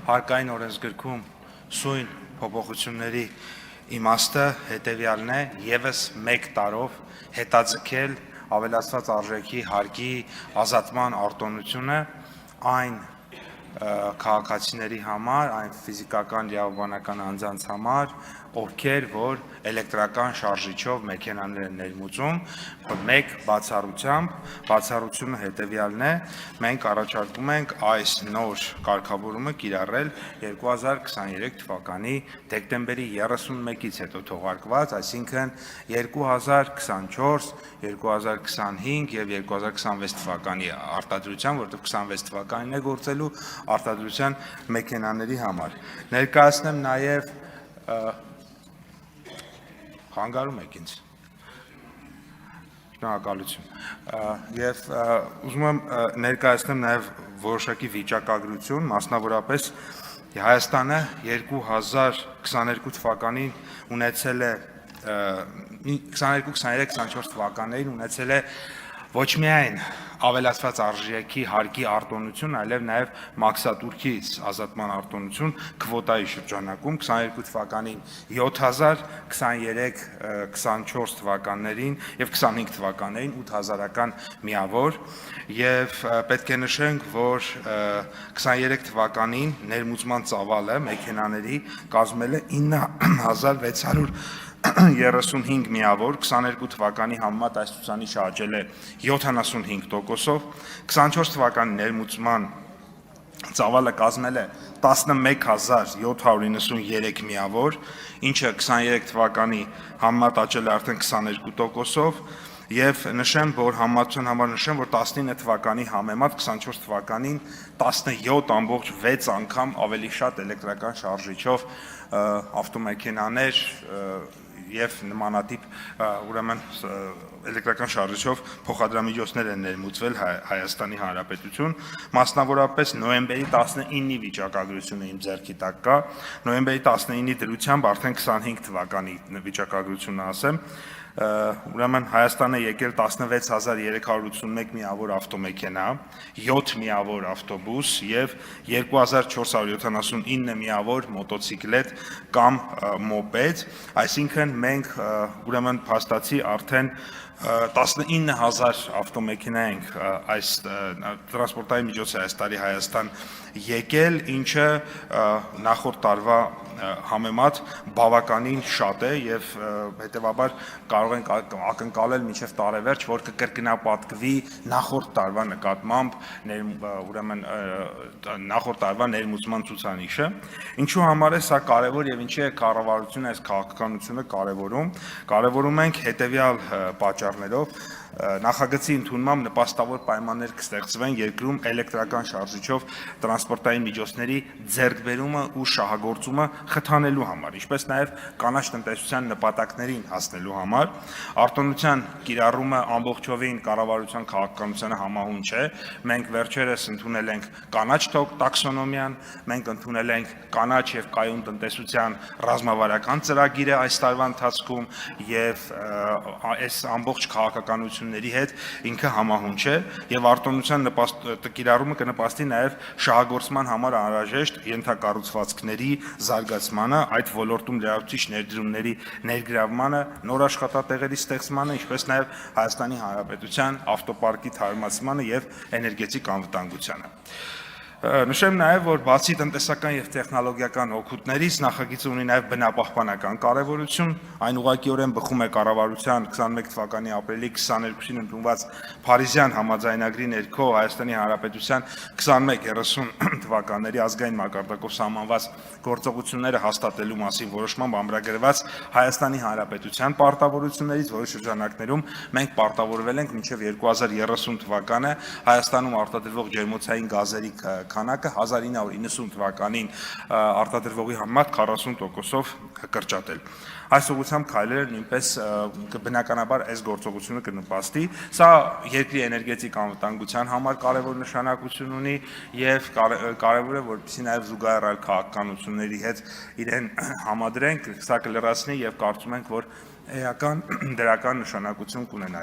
հարկային օրենսգրքում սույն փոփոխությունների իմաստը հետևյալն է, ևս 1 տարով հետաձգել ավելացված արժեքի հարկի ազատման արտոնությունը այն քաղաքացիների համար, այն ֆիզիկական իրավաբանական անձանց համար, ովքեր որ էլեկտրական շարժիչով մեքենաներ են ներմուծում, մեկ բացառությամբ, բացառությունը հետևյալն է, մենք առաջարկում ենք այս նոր կարգավորումը կիրառել 2023 թվականի դեկտեմբերի 31-ից հետո թողարկված, այսինքն 2024, 2025 և 2026 թվականի արտադրության, որտեղ 26 թվականին է գործելու արտադրության մեքենաների համար։ Ներկայացնեմ նաև խանգարում եք ինձ։ Շնորհակալություն։ Եվ ուզում եմ ներկայացնեմ նաև որոշակի վիճակագրություն, մասնավորապես Հայաստանը 2022 թվականին ունեցել է 22, 23, 24 թվականներին ունեցել է ոչ միայն ավելացված արժեքի հարկի արտոնություն, այլև նաև մաքսատուրքի ազատման արտոնություն քվոտայի շրջանակում 22 թվականին 7000, 23, 24 թվականներին և 25 թվականներին 8000-ական միավոր և պետք է նշենք, որ 23 թվականին ներմուծման ծավալը մեքենաների կազմել է 9635 միավոր, 22 թվականի համեմատ այս ցուցանիշը աճել է 75%-ով, 24 թվականի ներմուծման ծավալը կազմել է 11793 միավոր, ինչը 23 թվականի համեմատ աճել է արդեն 22%-ով, և նշեմ, որ համեմատության համար նշեմ, որ 19 թվականի համեմատ 24 թվականին 17.6 անգամ ավելի շատ էլեկտրական շարժիչով ավտոմեքենաներ և նմանատիպ ուրեմն էլեկտրական շարժիչով փոխադրամիջոցներ են ներմուծվել Հայաստանի Հանրապետություն, մասնավորապես նոյեմբերի 19-ի վիճակագրությունը իմ ձեռքի տակ կա, նոյեմբերի 19-ի դրությամբ արդեն 25 թվականի վիճակագրությունը ասեմ, ուրեմն Հայաստան է եկել 16381 միավոր ավտոմեքենա, 7 միավոր ավտոբուս և 2479 միավոր մոտոցիկլետ կամ մոպեդ, այսինքն մենք ուրեմն փաստացի արդեն 19000 ավտոմեքենա ենք այս տրանսպորտային միջոցը այս տարի Հայաստան եկել, ինչը նախորդ տարվա համեմատ բավականին շատ է և հետևաբար կարող ենք ակնկալել մինչև տարեվերջ, որ կկրկնապատկվի նախորդ տարվա նկատմամբ ուրեմն նախորդ տարվա ներմուծման ցուցանիշը, ինչու համար է սա կարևոր և ինչի է կառավարությունը այս քաղաքականությունը կարևորում ենք հետևյալ պատճառներով, նախագծի ընդունմամբ նպաստավոր պայմաններ կստեղծվեն երկրում էլեկտրական շարժիչով տրանսպորտային միջոցների ձեռքբերումը ու շահագործումը խթանելու համար, ինչպես նաև կանաչ տնտեսության նպատակներին հասնելու համար, արտոնության կիրառումը ամբողջովին կառավարության քաղաքականությանը համահունչ է, մենք վերջերս ընդունել ենք կանաչ տաքսոնոմիան, մենք ընդունել ենք կանաչ և կայուն տնտեսության ռազմավարական ծրագիրը այս տարվա ընթացքում և այս ամբողջ քաղաքականությունների հետ ինքը համահունչ է և արտոնության կիրառումը կնպաստի նաև շահագործման համար անհրաժեշտ ենթակառուցվածքների զարգացմանը, այդ ոլորտում լրացուցիչ ներդրումների ներգրավմանը, նոր աշխատատեղերի ստեղծմանը, ինչպես նաև Հայաստանի Հանրապետության ավտոպարկի թարմացմանը և էներգետիկ անվտանգությանը։ Նշեմ նաև, որ բացի տնտեսական և տեխնոլոգիական օգուտներից նախագիծը ունի նաև բնապահպանական կարևորություն, այն ուղղակիորեն բխում է կառավարության 21 թվականի ապրիլի 22-ին ընդունված Փարիզյան համաձայնագրի ներքո Հայաստանի Հանրապետության 21-30 թվականների ազգային մակարդակով սահմանված գործողությունները հաստատելու մասին որոշմամբ ամրագրված Հայաստանի Հանրապետության պարտավորություններից, որի շրջանակներում մենք պարտավորվել ենք մինչև 2030 թվականը Հայաստանում արտադրվող ջերմոցային գազերի քանակը 1990 թվականին արտադրվողի համեմատ 40%-ով կրճատել։ Այս ուղղությամբ քայլերը նույնպես բնականաբար այս գործողությունը կնպաստի, սա երկրի էներգետիկ անվտանգության համար կարևոր նշանակություն ունի և կարևոր է, որպեսզի նաև զուգահեռ քաղաքականությունների հետ իրեն համադրենք, սա կլրացնի և կարծում ենք, որ էական դրական նշանակություն կունենա։